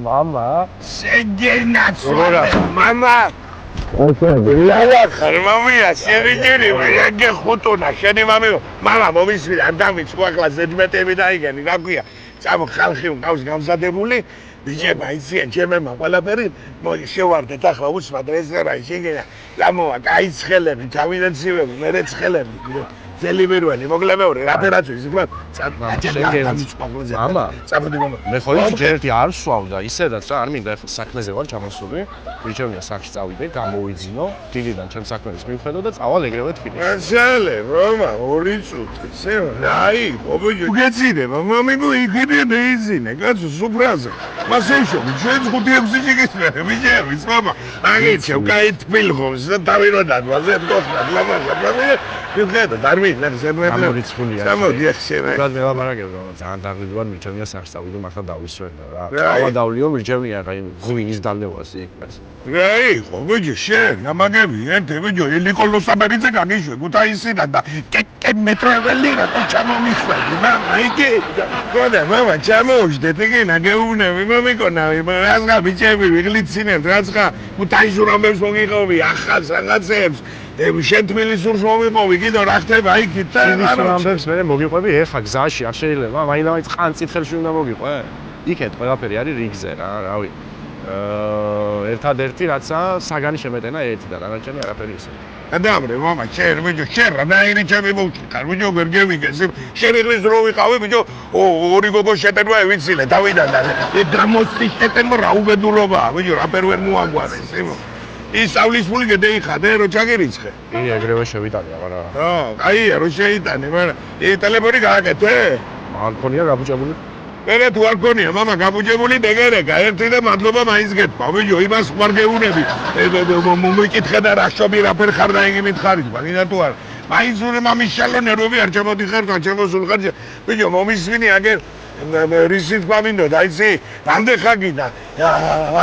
Mama. Mama. Mama, შეგიჯერე, ხუთონა, შენი მამა მომისვიდა, არ დამიცვა ახლა ზედმეტები დაიგენი, რა ქვია. წამო ხალხი მყავს გამზადებული, ბიჭებმა იციან ჩემებმა ყველაფერი, შევარდეთ ახლა უსმად რესტორანი შეგენა. ლამოა, კაი ცხელები, თავიდან ცივები, მერე ცხელები. ზელიბერველი, მოგლებეული, რაფერაციის იქნება. მამა, წამოდი მამა. მე ხო ერთი არ სვავდა, ისედაც რა, არ მინდა ახლა საქმეზე ვარ ჩამოსული. მირჩევნია სახში წავიდე, გამოვიძინო, დილიდან ჩემ საქმეს მივხედო და წავალ ეგრევე თბილისში. ასალე, მამა, 2 წუთი. აი, ობიჯო, გეცინე, მამიგო იქიდან ეიზინე, კაცო სუფრაზე. მასეშო, ჩვენ 5-6 შეგესმერე, ბიჭებიც, მამა. აგეცე, კაი თბილ ხომს და დავიროდან, ვაზე მტოსნა, ლამაზა, ვიღედა, დარმი, ზერმეფლე. ამორიცხულია. გამოდი ახშენე. უბრალოდ მე ვამარაგებ რომ ძალიან დაღლილი ვარ, მირჩევნია სახში წავიდე, მართლა დავისვენო რა. წავადავლიო, მირჩევნია აი ღვინის დალევას იქ. აი, ობიჯო, შენ, გამაგები, ენთე, ბიჭო, ილიკოლო სამერიძე გაგიშვე, გუთაისიდან და კეკე მეტროველი რა ჩამომიხვედი, მამა, იგი. გოდა, მამა, ჩამოუშვდეთ, იგი ნაგეუბნები, მომიკონავი, რაღაცა ბიჭები ვიღლიცინებთ, რაღაცა გუთაისურამებს მოგიყოვი, ახალს რაღაცებს. შენ თბილისურს მომიყოვი, კიდევ რა ხდება იქით და თბილისურამებს მე მოგიყვები ეხა გზაში, არ შეიძლება, მაინც ყანწითელში უნდა მოგიყვე. იქეთ ყველაფერი არის რიგზე რა, რავი. ერთადერთი რაცა საგანი შემეტენა ერთი და დანარჩენი არაფერი ისე. გადაამრე მამა, შენ ბიჭო, შენ რანაირი ჩემი მოვჭიხარ, ბიჭო, ვერ გევიგეს. შენ იღლის რო ვიყავი, ბიჭო, ორი გოგო შეტენვა ევიცილე, დავიდან და გამოსი შეტენვა რა უბედურობაა, ბიჭო, რაფერ ვერ მოაგვარეს, იმო. ის ავლის ფული გედეიხადე, რო ჩაგერიცხე. იგი ეგრევე შევიტანე, მაგრამ ხო, კაია, რო შეიტანე, მაგრამ ტელეფონი გააკეთე? არ მქონია გაბუჭებული. მერე თუ არ გქონია, მამა, გაბუჭებული დეგერეკა, ერთი და მადლობა მაინც გეთქვა, ბიჭო, იმას ხوار გეუნები. მომიკითხე და რა შობი რაფერ ხარ და იგი მითხარით, მაგინა თუ არ. მაინც უნდა მამის შალონე რობი არ ჩემოდიხარ, ჩემოსულ ხარ. ბიჭო, მომისვინი აგერ რისით გვამინდოდა, იცი, რამდენ ხაგიდა,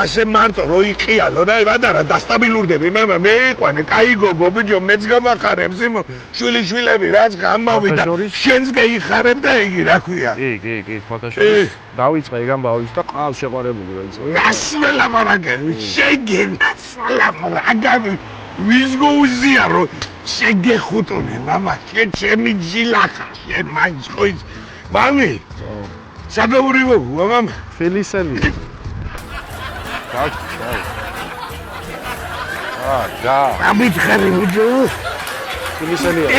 ასე მარტო რო იყიალო და ვადარა დასტაბილურდები, მამა, მე იყვანე, კაი გოგო, ბიჭო, მეც გამახარებს, იმო, შვილიშვილები, რაც გამოვიდა, შენს გეიხარებ და იგი, რა ქვია. კი, ფოტოშოპი. დავიწყე ეგ ამბავით და ყავს შეყარებული რა იცი. გასვლა მარაგები, შეგენაცვლა მარაგები, ვის გოუზია რო შეგეხუტონე, მამა, შენ ჩემი ჯილახა, შენ მაინც ხო იცი. მამი, სადაურიგო, მამა, ფილისელი. და. ამითხარი ბიჭო. ფილისელია.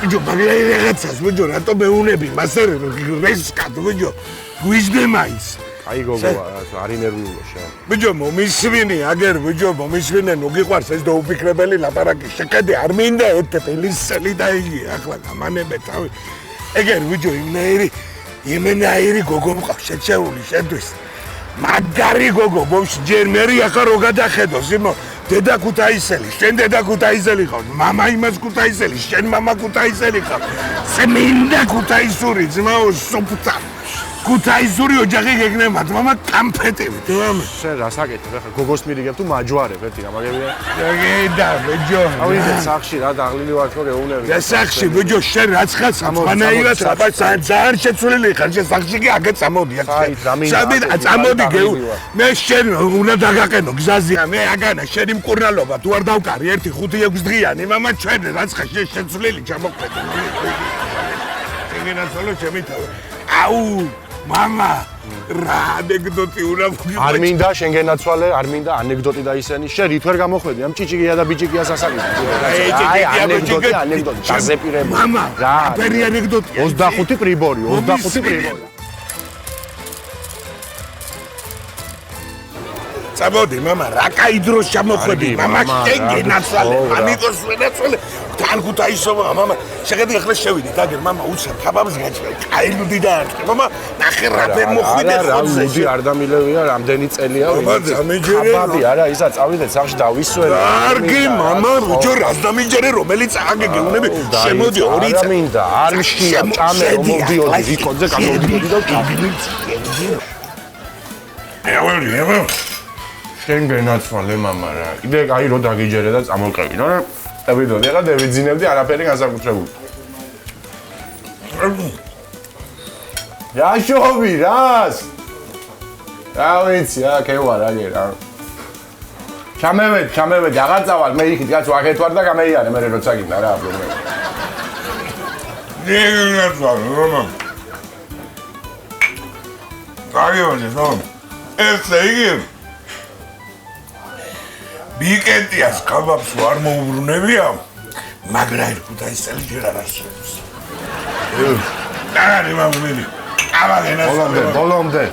ბიჭო, მაგარი რაღაცას, ბიჭო, რატო მეუნები, მასერე რესკად, ბიჭო, გვიზდე მაინც. აი გოგოა, არ ინერვიულო შენ. ბიჭო, მომისვინე, აგერ, ბიჭო, მომისვინე, ნუ გიყვარს ეს დაუფიქრებელი ლაპარაკი, შეხედე, არ მინდა ერთ ფილისელი და იგი, ახლა გამანებე თავი. ეგერ ბიჭო, იმენაირი გოგო მყავს შეჩეული შენთვის. მაგარი გოგო, ბავშვი, ჯერ მერი ახლა რო გადახედოს, იმო, დედა ქუთაისელი, შენ დედა ქუთაისელი ხარ, მამა იმას ქუთაისელი, შენ მამა ქუთაისელი ხარ. წმინდა ქუთაისური ძმაო, სოფთა. ქუთაისური ოჯახი გეკნებათ, მამა, კამფეტივით, მამა. შენ რას აკეთებ ახლა გოგოს მირიგებ თუ მაჯვარებ ერთი გამაგებია. გედა, ბიჭო. ავიდე სახში რა დაღლილი ვარ ხო გეუნები. და სახში, ბიჭო, შენ რაც ხარ, სამანაირად საბაც ძალიან შეცვლილი ხარ, შენ სახში კი აგე წამოდი აქ. წამოდი გეუ. მე შენ უნდა დაგაყენო გზაზე. მე აგანა შენი მკურნალობა თუ არ დავკარი 1-5-6 დღიანი, მამა, ჩვენ რაც ხარ, შენ შეცვლილი ჩამოყვეთ. ეგენაცოლო შემითავე. აუ მამა, რა ანეკდოტი უნდა ვგიყვე. არ მინდა შენ გენაცვალე, არ მინდა ანეკდოტი და ისენი. შენ რით ვერ გამოხვედი ამ ჭიჭიკია და ბიჭიკიას ასაკით. აი ანეკდოტი, დაზეპირებული. მამა, აფერი ანეკდოტია. 25 პრიბორი, 25 პრიბორი. წამოდი, მამა, რა კაი დროს ჩამოხვედი, მამა, შენ გენაცვალე, ამიტომ ვენაცვალე. თან ქუთაისობა, მამა, შეხედე ახლა შევიდით, აგერ, მამა, უცებ თაბამს გაჭრე, კაი ლუდი დაარტყე, მამა, ნახე რაფერ მოხვიდე ხოძე. ლუდი არ დამილევია, რამდენი წელია. მამა, დამიჯერე. თაბამი არა, ისაც წავიდეთ სახში დავისვენე. კარგი, მამა, როჯო რას დამიჯერე, რომელიც აგე გეუნები, შემოდი 2 წელი. არ მინდა, არ მშია, წამე მომდიოდი ვიკონზე, გამოდიოდი და ევა. შენ გენაცვალე, მამა რა. კიდე აი რო დაგიჯერე და წამოყევი, რა. ვიდოდი, ახლა დევიძინებდი არაფერი განსაკუთრებული. რა შობი, რას? რა ვიცი, აქ ევარ აგერ რა. ჩამევედი, აღარ წავალ, მე იქით კაც ვახეთ ვარ და გამეიარე, მე როცა გინდა რა პრობლემა. ესე იგი ბიკეტიას კაბაბს არ მოუბრუნებია, მაგრა ერთ ქუთაისელი ჯერ არ არსებობს. არა, მამული. აბა გენას. ბოლომდე.